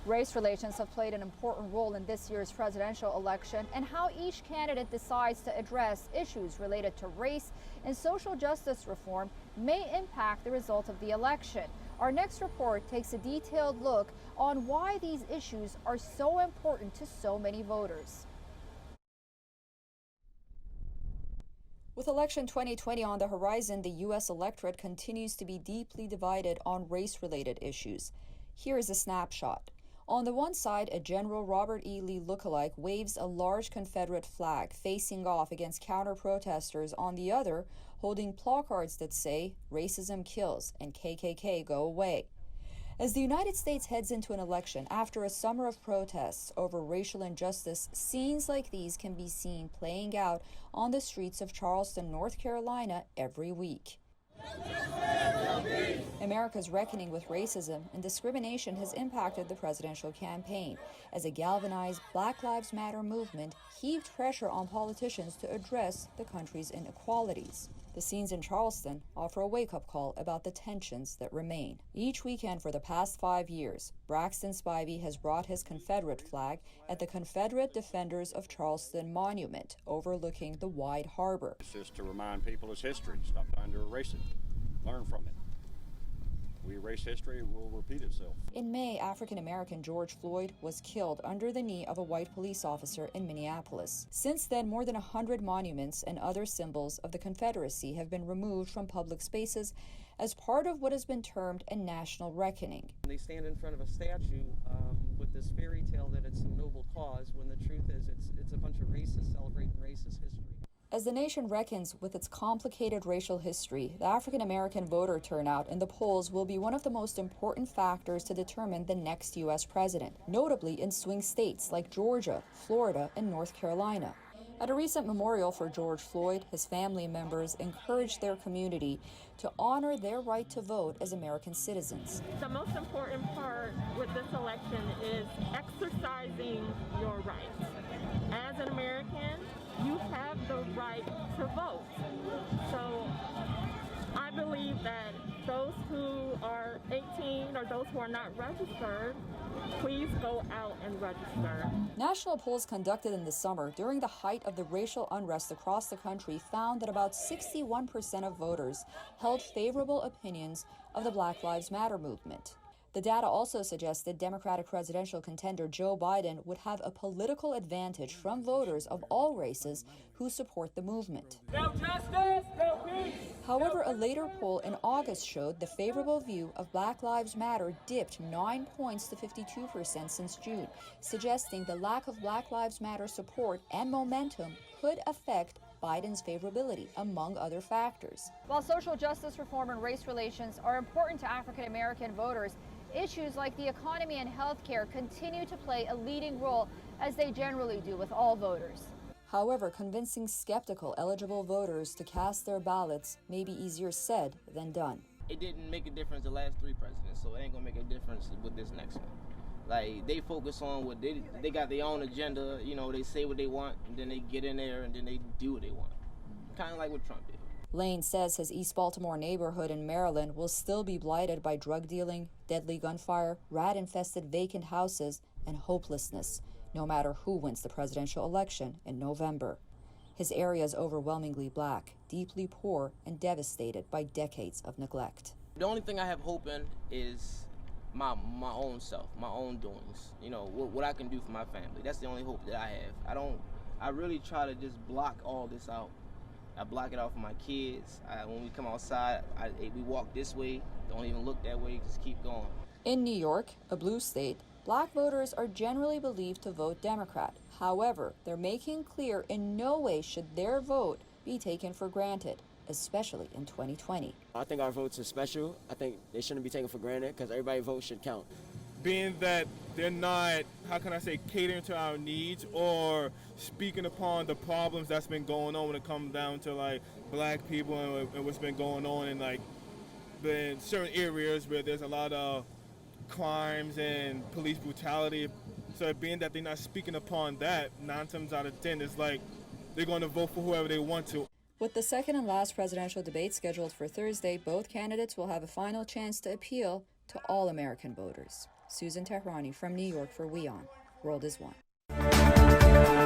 Race relations have played an important role in this year's presidential election, and how each candidate decides to address issues related to race and social justice reform may impact the result of the election. Our next report takes a detailed look on why these issues are so important to so many voters. With election 2020 on the horizon, the U.S. electorate continues to be deeply divided on race-related issues. Here is a snapshot. On the one side, a General Robert E. Lee lookalike waves a large Confederate flag, facing off against counter-protesters on the other, holding placards that say, "Racism kills" and "KKK go away." As the United States heads into an election after a summer of protests over racial injustice, scenes like these can be seen playing out on the streets of Charleston, North Carolina every week. America's reckoning with racism and discrimination has impacted the presidential campaign as a galvanized Black Lives Matter movement heaved pressure on politicians to address the country's inequalities. The scenes in Charleston offer a wake-up call about the tensions that remain. Each weekend for the past 5 years, Braxton Spivey has brought his Confederate flag at the Confederate Defenders of Charleston Monument overlooking the wide harbor. It's just to remind people it's history. Stop trying to erase it. Learn from it. We erase history, it will repeat itself. In May, African-American George Floyd was killed under the knee of a white police officer in Minneapolis. Since then, more than 100 monuments and other symbols of the Confederacy have been removed from public spaces as part of what has been termed a national reckoning. They stand in front of a statue with this fairy tale that it's some noble cause, when the truth is it's a bunch of racists celebrating racist history. As the nation reckons with its complicated racial history, the African-American voter turnout in the polls will be one of the most important factors to determine the next U.S. president, notably in swing states like Georgia, Florida, and North Carolina. At a recent memorial for George Floyd, his family members encouraged their community to honor their right to vote as American citizens. The most important part with this election is exercising your rights. As an American, you have the right to vote. So I believe that those who are 18 or those who are not registered, please go out and register. National polls conducted in the summer during the height of the racial unrest across the country found that about 61% of voters held favorable opinions of the Black Lives Matter movement. The data also suggested Democratic presidential contender Joe Biden would have a political advantage from voters of all races who support the movement. No justice, no peace. However, a later poll in August showed the favorable view of Black Lives Matter dipped 9 points to 52% since June, suggesting the lack of Black Lives Matter support and momentum could affect Biden's favorability, among other factors. While social justice reform and race relations are important to African-American voters, issues like the economy and health care continue to play a leading role, as they generally do with all voters. However, convincing skeptical eligible voters to cast their ballots may be easier said than done. It didn't make a difference the last 3 presidents, so it ain't gonna make a difference with this next one. Like, they focus on what they got their own agenda, you know, they say what they want, and then they get in there and then they do what they want. Kind of like what Trump did. Lane says his East Baltimore neighborhood in Maryland will still be blighted by drug dealing, deadly gunfire, rat-infested vacant houses, and hopelessness, no matter who wins the presidential election in November. His area is overwhelmingly black, deeply poor, and devastated by decades of neglect. The only thing I have hope in is my own self, my own doings, you know, what I can do for my family. That's the only hope that I have. I really try to just block all this out. I block it out for my kids. When we come outside, we walk this way, don't even look that way, just keep going. In New York, a blue state, black voters are generally believed to vote Democrat. However, they're making clear in no way should their vote be taken for granted, especially in 2020. I think our votes are special. I think they shouldn't be taken for granted because everybody's vote should count. Being that they're not, how can I say, catering to our needs or speaking upon the problems that's been going on when it comes down to like black people and what's been going on in like in certain areas where there's a lot of crimes and police brutality. So being that they're not speaking upon that, 9 times out of 10, it's like they're going to vote for whoever they want to. With the second and last presidential debate scheduled for Thursday, both candidates will have a final chance to appeal to all American voters. Susan Tehrani from New York for WION. World is One.